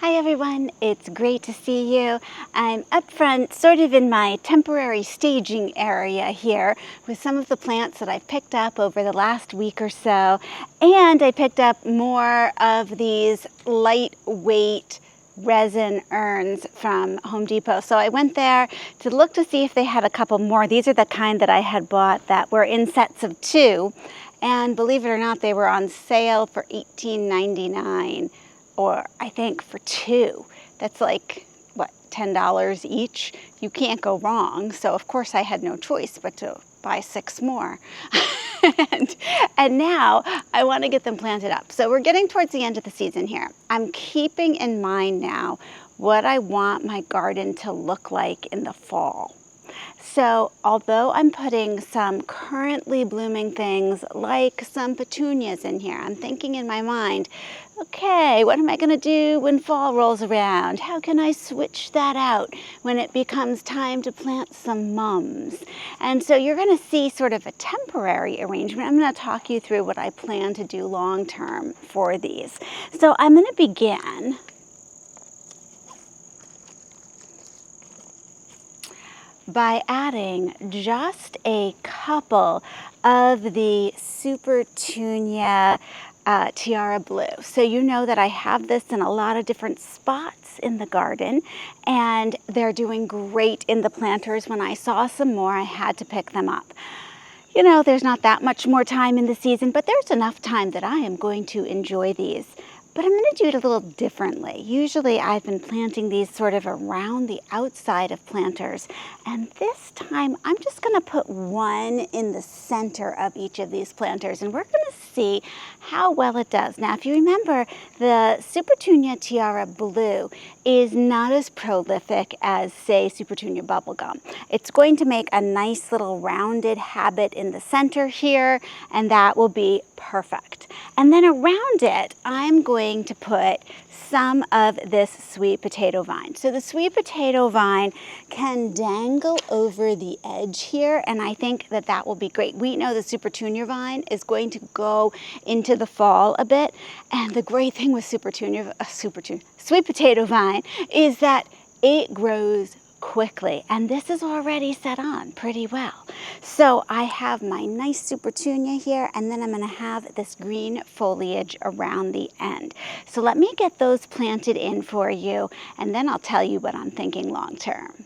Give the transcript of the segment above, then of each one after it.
Hi everyone, it's great to see you. I'm up front, sort of in my temporary staging area here with some of the plants that I've picked up over the last week or so. And I picked up more of these lightweight resin urns from Home Depot. So I went there to look to see if they had a couple more. These are the kind that I had bought that were in sets of 2. And believe it or not, they were on sale for $18.99. Or I think for 2. That's like, what, $10 each? You can't go wrong. So of course I had no choice but to buy 6 more. and now I want to get them planted up. So we're getting towards the end of the season here. I'm keeping in mind now what I want my garden to look like in the fall. So although I'm putting some currently blooming things like some petunias in here, I'm thinking in my mind, okay, what am I going to do when fall rolls around? How can I switch that out when it becomes time to plant some mums? And so you're going to see sort of a temporary arrangement. I'm going to talk you through what I plan to do long term for these. So I'm going to begin by adding just a couple of the Supertunia Tiara Blue. So you know that I have this in a lot of different spots in the garden, and they're doing great in the planters. When I saw some more, I had to pick them up. You know, there's not that much more time in the season, but there's enough time that I am going to enjoy these. But I'm going to do it a little differently. Usually I've been planting these sort of around the outside of planters. And this time I'm just going to put one in the center of each of these planters. And we're going to see how well it does. Now, if you remember, the Supertunia Tiara Blue is not as prolific as, say, Supertunia Bubblegum. It's going to make a nice little rounded habit in the center here, and that will be perfect. And then around it, I'm going to put some of this sweet potato vine. So the sweet potato vine can dangle over the edge here, and I think that that will be great. We know the Supertunia vine is going to go into the fall a bit, and the great thing with sweet potato vine is that it grows quickly, and this is already set on pretty well. So I have my nice Supertunia here, and then I'm going to have this green foliage around the end. So let me get those planted in for you, and then I'll tell you what I'm thinking long term.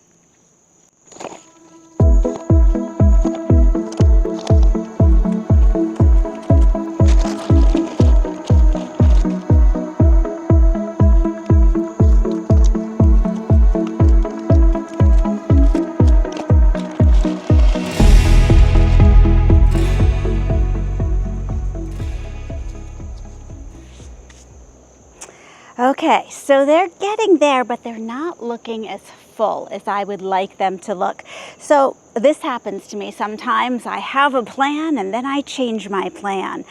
Okay, so they're getting there, but they're not looking as full as I would like them to look. So this happens to me sometimes. I have a plan and then I change my plan.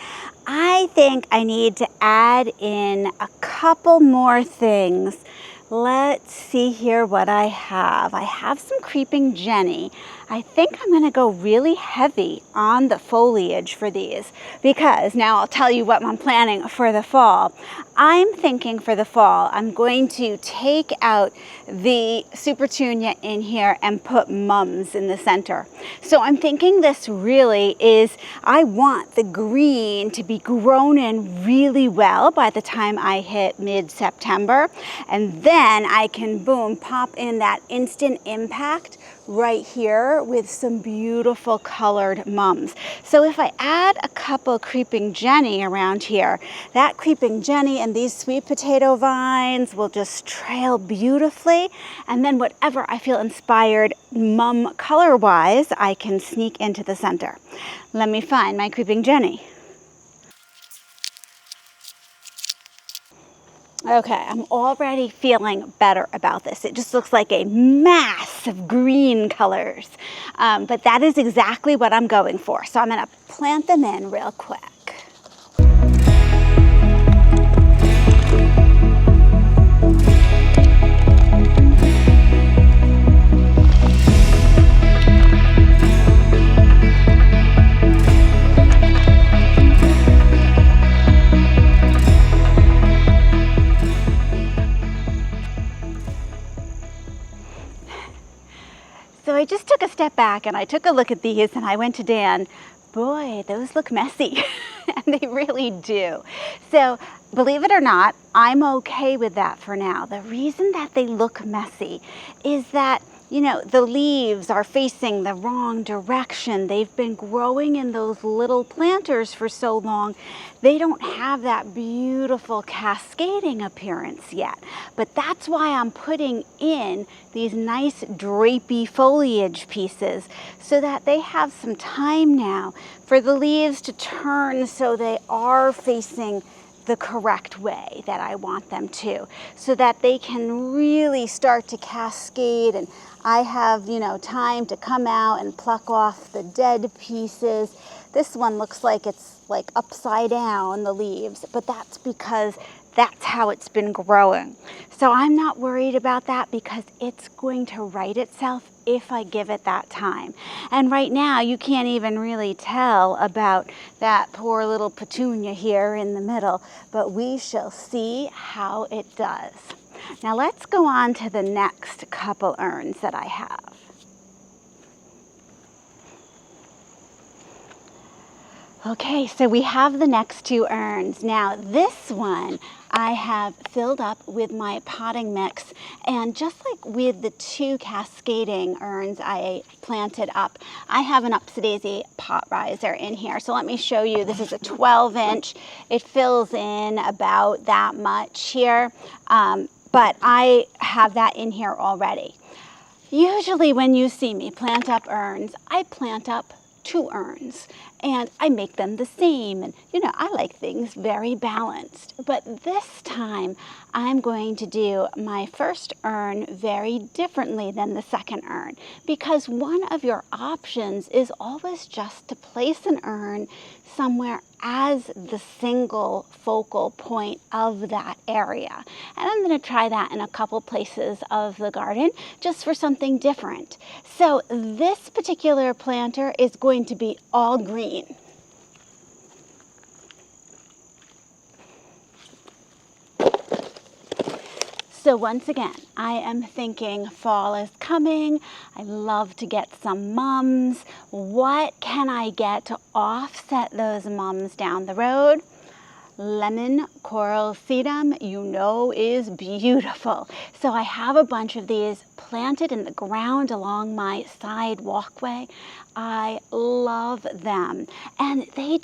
I think I need to add in a couple more things. Let's see here what I have. I have some creeping Jenny. I think I'm going to go really heavy on the foliage for these, because now I'll tell you what I'm planning for the fall. I'm thinking for the fall, I'm going to take out the Supertunia in here and put mums in the center. So I'm thinking this really is, I want the green to be grown in really well by the time I hit mid-September. And then I can, boom, pop in that instant impact right here with some beautiful colored mums. So if I add a couple creeping Jenny around here, that creeping Jenny and these sweet potato vines will just trail beautifully. And then whatever I feel inspired mum color wise, I can sneak into the center. Let me find my creeping Jenny. Okay, I'm already feeling better about this. It just looks like a mass of green colors. But that is exactly what I'm going for. So I'm going to plant them in real quick. I just took a step back and I took a look at these and I went to Dan, boy, those look messy. And they really do. So believe it or not, I'm okay with that for now. The reason that they look messy is that, you know, the leaves are facing the wrong direction. They've been growing in those little planters for so long, they don't have that beautiful cascading appearance yet. But that's why I'm putting in these nice drapey foliage pieces so that they have some time now for the leaves to turn so they are facing the correct way that I want them to, so that they can really start to cascade and I have, you know, time to come out and pluck off the dead pieces. This one looks like it's like upside down, the leaves, but that's because that's how it's been growing. So I'm not worried about that because it's going to right itself if I give it that time. And right now you can't even really tell about that poor little petunia here in the middle, but we shall see how it does. Now let's go on to the next couple urns that I have. Okay, so we have the next two urns. Now this one I have filled up with my potting mix, and just like with the two cascading urns I planted up, I have an upsy-daisy pot riser in here. So let me show you. This is a 12-inch. It fills in about that much here, but I have that in here already. Usually when you see me plant up urns, I plant up 2 urns and I make them the same, and you know, I like things very balanced. But this time I'm going to do my first urn very differently than the second urn, because one of your options is always just to place an urn somewhere as the single focal point of that area. And I'm going to try that in a couple places of the garden just for something different. So this particular planter is going to be all green. So once again, I am thinking fall is coming. I love to get some mums. What can I get to offset those mums down the road? Lemon coral sedum, you know, is beautiful. So I have a bunch of these planted in the ground along my side walkway. I love them. And they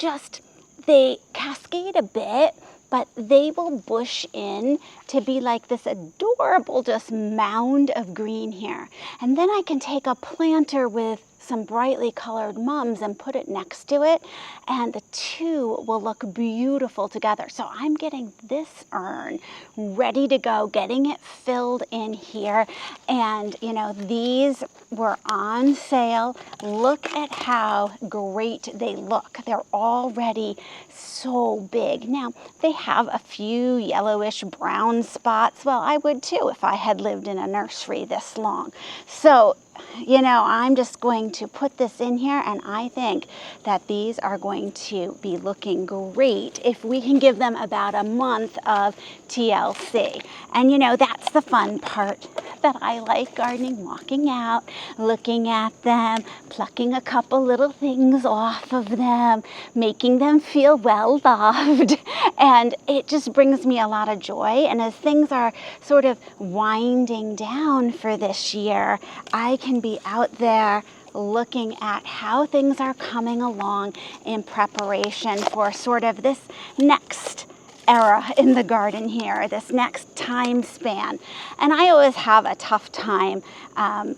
cascade a bit, but they will bush in to be like this adorable just mound of green here. And then I can take a planter with some brightly colored mums and put it next to it, and the two will look beautiful together. So I'm getting this urn ready to go, getting it filled in here. And you know, these were on sale. Look at how great they look. They're already so big. Now, they have a few yellowish brown spots. Well, I would too if I had lived in a nursery this long. So, you know, I'm just going to put this in here, and I think that these are going to be looking great if we can give them about a month of TLC. And you know, that's the fun part that I like gardening, walking out, looking at them, plucking a couple little things off of them, making them feel well loved. And it just brings me a lot of joy. And as things are sort of winding down for this year, I can be out there looking at how things are coming along in preparation for sort of this next era in the garden here, this next time span. And I always have a tough time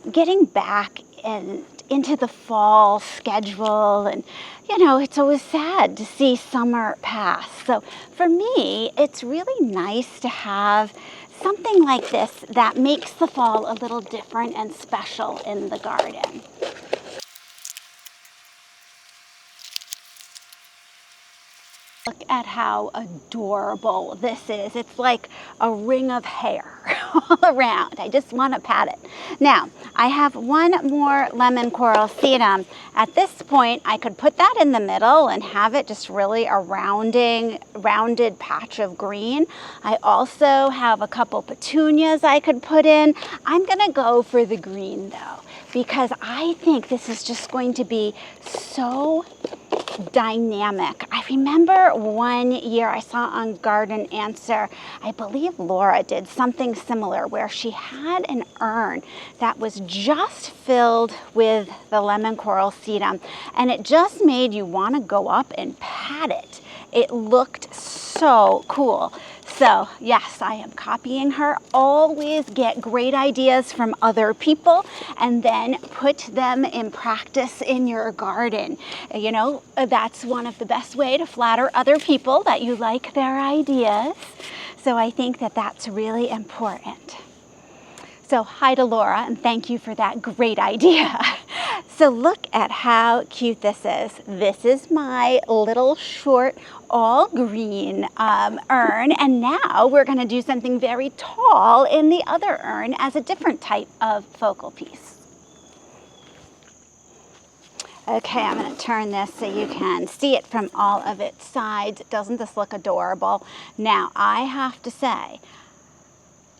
getting back into the fall schedule, and you know, it's always sad to see summer pass. So for me, it's really nice to have something like this that makes the fall a little different and special in the garden. Look at how adorable this is. It's like a ring of hair all around. I just want to pat it. Now, I have one more lemon coral sedum. At this point, I could put that in the middle and have it just really a rounded patch of green. I also have a couple petunias I could put in. I'm going to go for the green though, because I think this is just going to be so dynamic. I remember one year I saw on Garden Answer, I believe Laura did something similar where she had an urn that was just filled with the lemon coral sedum, and it just made you want to go up and pat it. It looked so cool. So yes, I am copying her. Always get great ideas from other people and then put them in practice in your garden. You know, that's one of the best way to flatter other people, that you like their ideas. So I think that that's really important. So hi to Laura, and thank you for that great idea. So look at how cute this is. This is my little short all green urn, and now we're going to do something very tall in the other urn as a different type of focal piece. Okay, I'm going to turn this so you can see it from all of its sides. Doesn't this look adorable? Now, I have to say,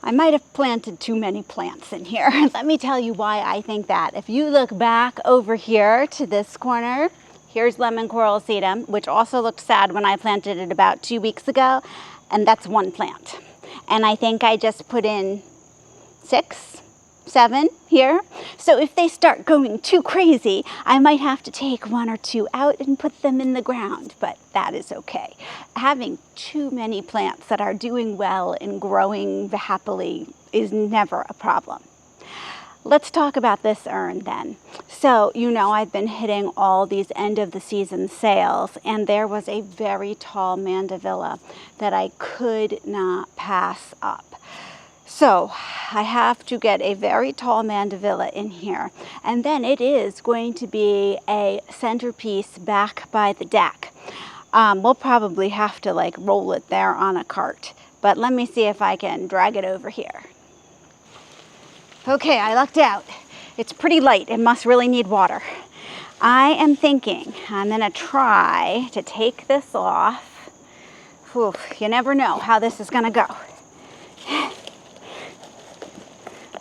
I might have planted too many plants in here. Let me tell you why I think that. If you look back over here to this corner, here's lemon coral sedum, which also looked sad when I planted it about 2 weeks ago, and that's one plant. And I think I just put in 6, 7 here. So if they start going too crazy, I might have to take 1 or 2 out and put them in the ground, but that is okay. Having too many plants that are doing well and growing happily is never a problem. Let's talk about this urn then. So, you know, I've been hitting all these end of the season sales, and there was a very tall mandavilla that I could not pass up. So I have to get a very tall mandevilla in here, and then it is going to be a centerpiece back by the deck. We'll probably have to like roll it there on a cart, but let me see if I can drag it over here. Okay, I lucked out. It's pretty light. It must really need water. I am thinking I'm going to try to take this off. Whew, you never know how this is going to go.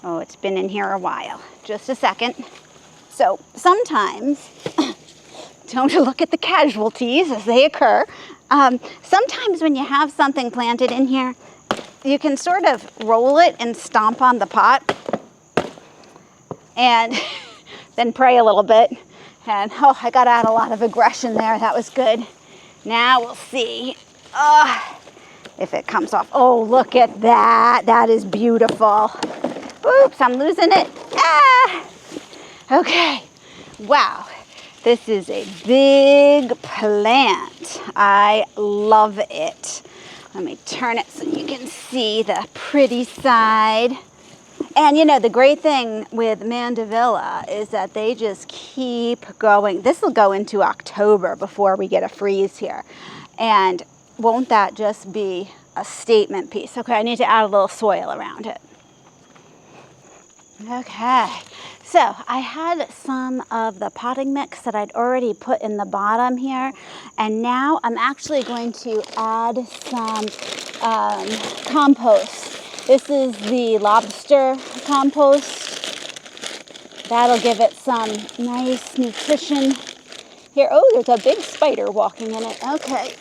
Oh, it's been in here a while. Just a second. So sometimes, don't look at the casualties as they occur. Sometimes when you have something planted in here, you can sort of roll it and stomp on the pot and then pray a little bit. And oh, I got out a lot of aggression there. That was good. Now we'll see if it comes off. Oh, look at that. That is beautiful. Oops, I'm losing it. Okay. Wow. This is a big plant. I love it. Let me turn it so you can see the pretty side. And you know, the great thing with mandevilla is that they just keep going. This will go into October before we get a freeze here. And won't that just be a statement piece? Okay, I need to add a little soil around it. Okay, so I had some of the potting mix that I'd already put in the bottom here, and now I'm actually going to add some compost. This is the lobster compost. That'll give it some nice nutrition here. Oh, there's a big spider walking in it. Okay.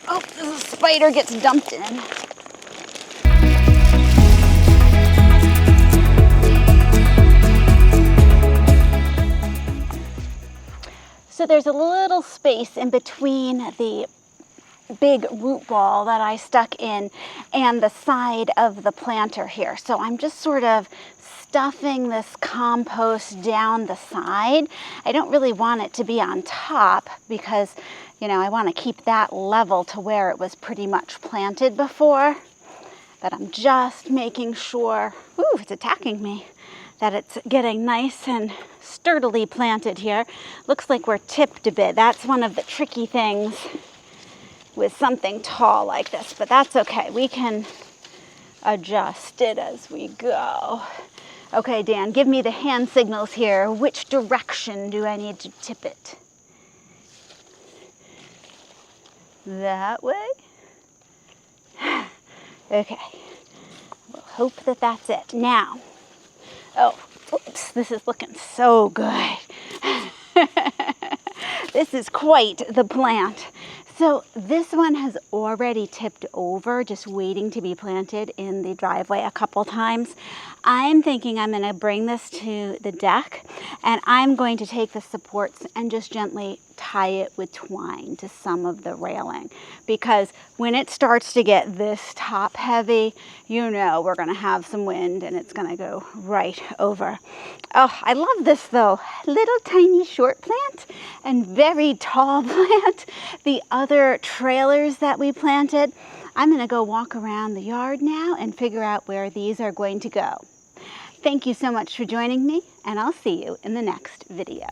Oh, the spider gets dumped in. So there's a little space in between the big root ball that I stuck in and the side of the planter here. So I'm just sort of stuffing this compost down the side. I don't really want it to be on top because, you know, I want to keep that level to where it was pretty much planted before. But I'm just making sure, ooh, it's attacking me, that it's getting nice and sturdily planted here. Looks like we're tipped a bit. That's one of the tricky things with something tall like this, but that's okay. We can adjust it as we go. Okay, Dan, give me the hand signals here. Which direction do I need to tip it? That way? Okay. We'll hope that that's it. Now, oh, This is looking so good. This is quite the plant. So this one has already tipped over, just waiting to be planted in the driveway a couple times. I'm thinking I'm going to bring this to the deck, and I'm going to take the supports and just gently tie it with twine to some of the railing, because when it starts to get this top heavy, you know we're going to have some wind and it's going to go right over. Oh, I love this though. Little tiny short plant and very tall plant. The other trailers that we planted, I'm going to go walk around the yard now and figure out where these are going to go. Thank you so much for joining me, and I'll see you in the next video.